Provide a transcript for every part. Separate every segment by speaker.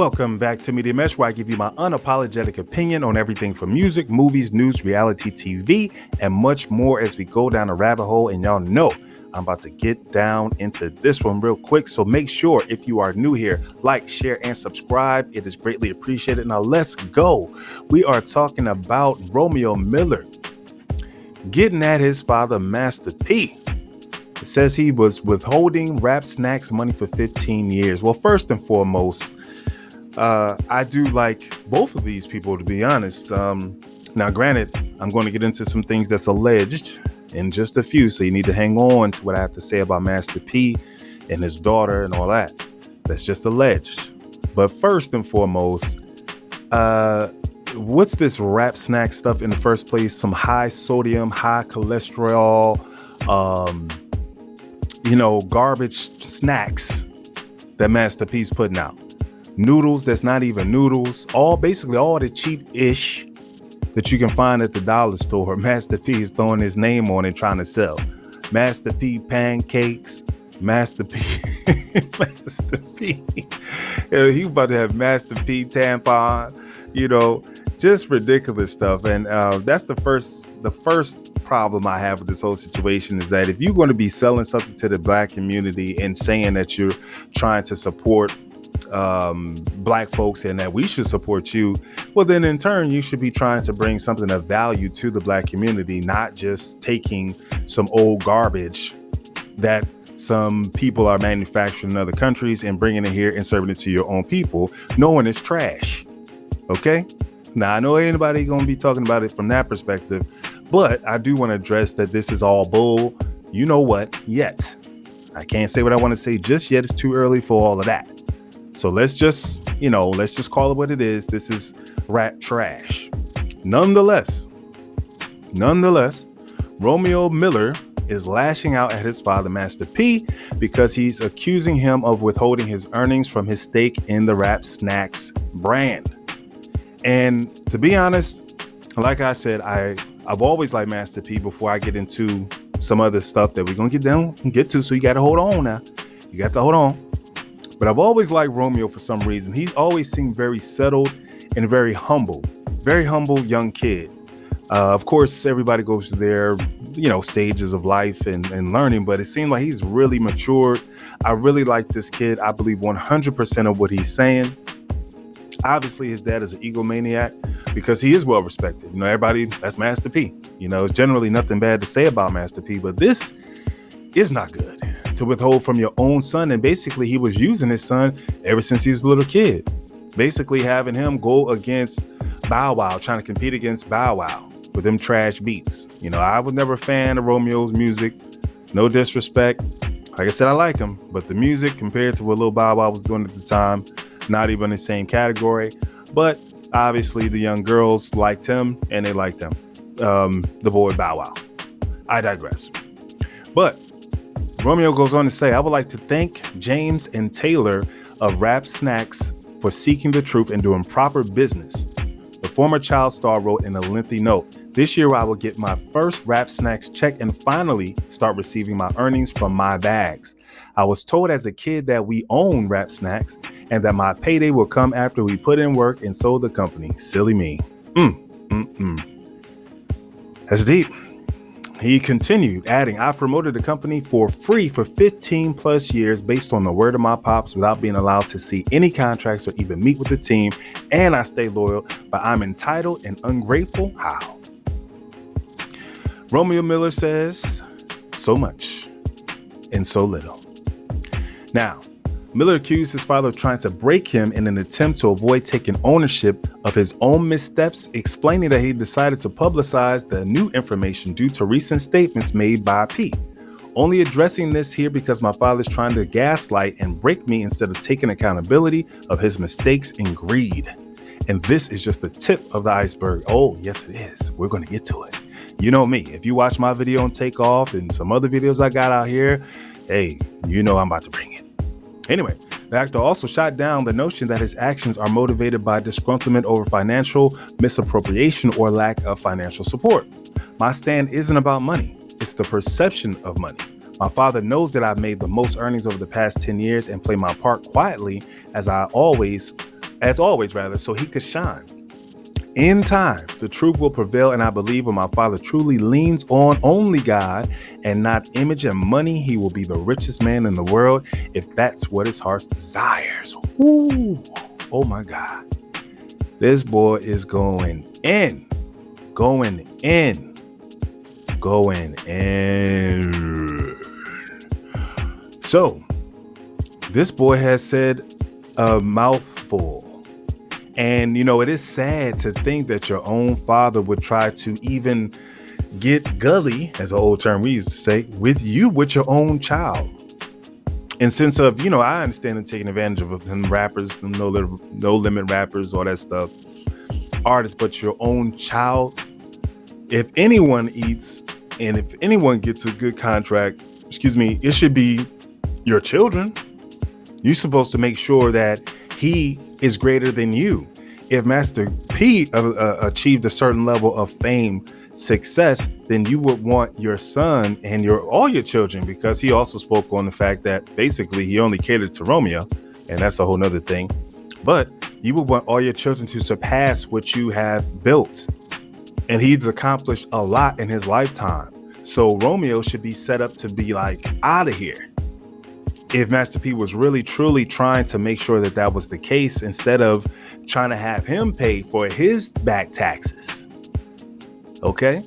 Speaker 1: Welcome back to Media Mesh, where I give you my unapologetic opinion on everything from music, movies, news, reality TV, and much more as we go down a rabbit hole. And y'all know I'm about to get down into this one real quick. So make sure, if you are new here, like, share, and subscribe. It is greatly appreciated. Now let's go. We are talking about Romeo Miller getting at his father, Master P. It says he was withholding Rap Snacks money for 15 years. Well, first and foremost, I do like both of these people, to be honest. Now, granted, I'm going to get into some things that's alleged in just a few, so you need to hang on to what I have to say about Master P and his daughter and all that. That's just alleged. But first and foremost, what's this Rap Snack stuff in the first place? Some high sodium, high cholesterol, garbage snacks that Master P's putting out. Noodles that's not even noodles. Basically all the cheap-ish that you can find at the dollar store. Master P is throwing his name on and trying to sell. Master P pancakes. Master P. Master P. He about to have Master P tampon. Just ridiculous stuff. And that's the first problem I have with this whole situation is that if you're going to be selling something to the black community and saying that you're trying to support black folks and that we should support you, well, then in turn you should be trying to bring something of value to the black community, not just taking some old garbage that some people are manufacturing in other countries and bringing it here and serving it to your own people, knowing it's trash. Okay, now I know anybody gonna be talking about it from that perspective, but I do want to address that this is all bull. You know what? Yet I can't say what I want to say just yet. It's too early for all of that. So let's just call it what it is. This is rat trash. Nonetheless, Romeo Miller is lashing out at his father, Master P, because he's accusing him of withholding his earnings from his stake in the Rap Snacks brand. And to be honest, like I said, I've always liked Master P before I get into some other stuff that we're going to get to. So you got to hold on now. You got to hold on. But I've always liked Romeo for some reason. He's always seemed very settled and very humble young kid. Of course, everybody goes through their, stages of life and learning, but it seemed like he's really matured. I really like this kid. I believe 100% of what he's saying. Obviously, his dad is an egomaniac because he is well respected. Everybody, that's Master P. It's generally nothing bad to say about Master P, but this is not good to withhold from your own son. And basically, he was using his son ever since he was a little kid. Basically, having him go against Bow Wow, trying to compete against Bow Wow with them trash beats. I was never a fan of Romeo's music. No disrespect. Like I said, I like him, but the music compared to what Lil Bow Wow was doing at the time, not even in the same category. But obviously the young girls liked him and they liked him. The boy Bow Wow. I digress. But Romeo goes on to say, I would like to thank James and Taylor of Rap Snacks for seeking the truth and doing proper business. The former child star wrote in a lengthy note, this year I will get my first Rap Snacks check and finally start receiving my earnings from my bags. I was told as a kid that we own Rap Snacks and that my payday will come after we put in work and sold the company. Silly me. That's deep. He continued, adding, I promoted the company for free for 15 plus years based on the word of my pops without being allowed to see any contracts or even meet with the team. And I stay loyal, but I'm entitled and ungrateful. How? Romeo Miller says so much and so little. Now, Miller accused his father of trying to break him in an attempt to avoid taking ownership of his own missteps, explaining that he decided to publicize the new information due to recent statements made by P. Only addressing this here because my father's trying to gaslight and break me instead of taking accountability of his mistakes and greed. And this is just the tip of the iceberg. Oh, yes, it is. We're going to get to it. You know me. If you watch my video on Takeoff and some other videos I got out here, hey, I'm about to bring it. Anyway, the actor also shot down the notion that his actions are motivated by disgruntlement over financial misappropriation or lack of financial support. My stand isn't about money. It's the perception of money. My father knows that I've made the most earnings over the past 10 years and play my part quietly as I always as always, rather, so he could shine. In time, the truth will prevail, and I believe when my father truly leans on only God and not image and money, he will be the richest man in the world if that's what his heart desires. Ooh, oh my God. This boy is going in. So, this boy has said a mouthful. And, it is sad to think that your own father would try to even get gully, as an old term we used to say, with your own child. In sense of, I understand them taking advantage of them rappers, them no limit rappers, all that stuff, artists, but your own child, if anyone eats and if anyone gets a good contract, it should be your children. You're supposed to make sure that he is greater than you. If Master P achieved a certain level of fame, success, then you would want your son and all your children, because he also spoke on the fact that basically he only catered to Romeo, and that's a whole nother thing. But you would want all your children to surpass what you have built. And he's accomplished a lot in his lifetime. So Romeo should be set up to be like out of here. If Master P was really, truly trying to make sure that that was the case, instead of trying to have him pay for his back taxes. Okay?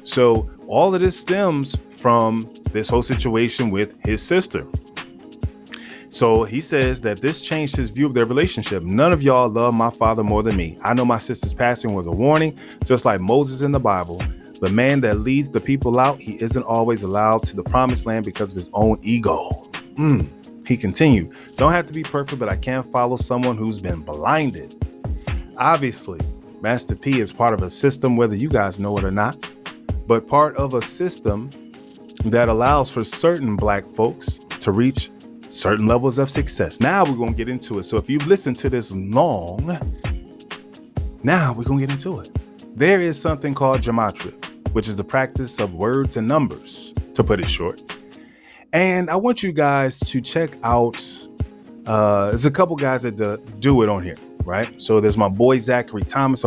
Speaker 1: So all of this stems from this whole situation with his sister. So he says that this changed his view of their relationship. None of y'all love my father more than me. I know my sister's passing was a warning, just like Moses in the Bible. The man that leads the people out, he isn't always allowed to the promised land because of his own ego. He continued, don't have to be perfect, but I can't follow someone who's been blinded. Obviously, Master P is part of a system, whether you guys know it or not, but part of a system that allows for certain black folks to reach certain levels of success. Now we're going to get into it. So if you've listened to this long, now we're going to get into it. There is something called gematria, which is the practice of words and numbers, to put it short. And I want you guys to check out, there's a couple guys that do it on here, right? So there's my boy, Zachary Thomas,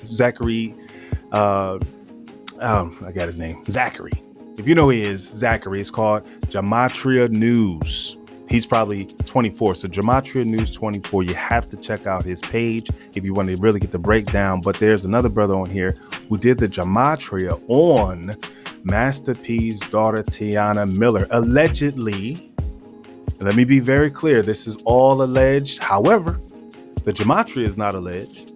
Speaker 1: Zachary, I got his name, Zachary. If you know who he is, Zachary. It's called Gematria News. He's probably 24. So Gematria News 24, you have to check out his page if you want to really get the breakdown. But there's another brother on here who did the gematria on Master P's daughter, Tiana Miller. Allegedly, let me be very clear, this is all alleged. However, the gematria is not alleged,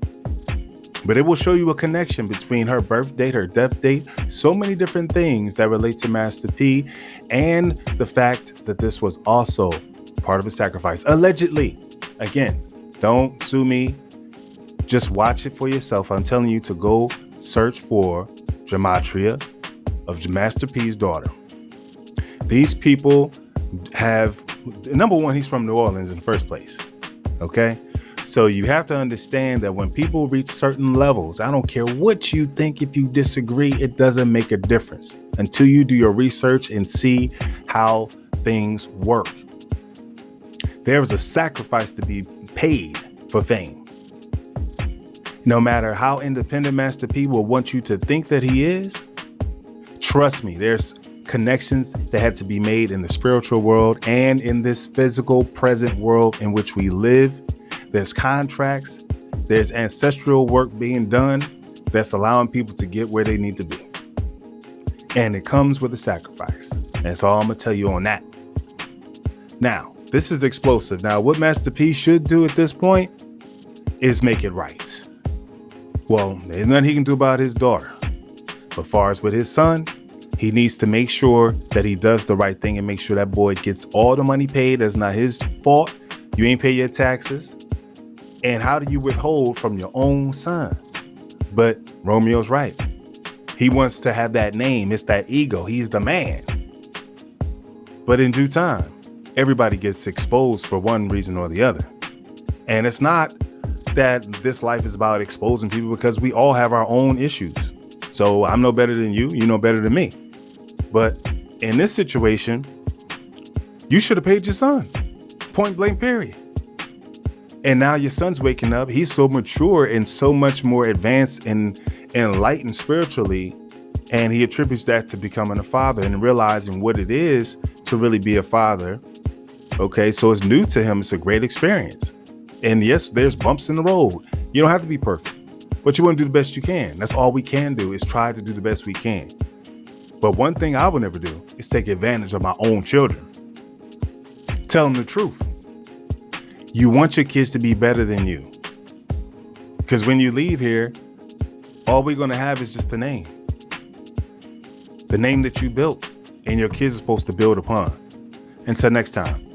Speaker 1: but it will show you a connection between her birth date, her death date, so many different things that relate to Master P, and the fact that this was also part of a sacrifice. Allegedly. Again, don't sue me. Just watch it for yourself. I'm telling you to go search for gematria of Master P's daughter. These people have, number one, he's from New Orleans in the first place. Okay? So you have to understand that when people reach certain levels, I don't care what you think, if you disagree, it doesn't make a difference until you do your research and see how things work. There is a sacrifice to be paid for fame. No matter how independent Master P will want you to think that he is, trust me, there's connections that had to be made in the spiritual world and in this physical present world in which we live. There's contracts, there's ancestral work being done that's allowing people to get where they need to be. And it comes with a sacrifice. That's all I'm going to tell you on that. Now, this is explosive. Now, what Master P should do at this point is make it right. Well, there's nothing he can do about his daughter. But far as with his son, he needs to make sure that he does the right thing and make sure that boy gets all the money paid. That's not his fault. You ain't pay your taxes. And how do you withhold from your own son? But Romeo's right. He wants to have that name. It's that ego. He's the man. But in due time, everybody gets exposed for one reason or the other. And it's not that this life is about exposing people, because we all have our own issues. So I'm no better than you. You know better than me. But in this situation, you should have paid your son. Point blank, period. And now your son's waking up. He's so mature and so much more advanced and enlightened spiritually. And he attributes that to becoming a father and realizing what it is to really be a father. Okay, so it's new to him. It's a great experience. And yes, there's bumps in the road. You don't have to be perfect, but you want to do the best you can. That's all we can do, is try to do the best we can. But one thing I would never do is take advantage of my own children. Tell them the truth. You want your kids to be better than you. Because when you leave here, all we're going to have is just the name. The name that you built and your kids are supposed to build upon. Until next time.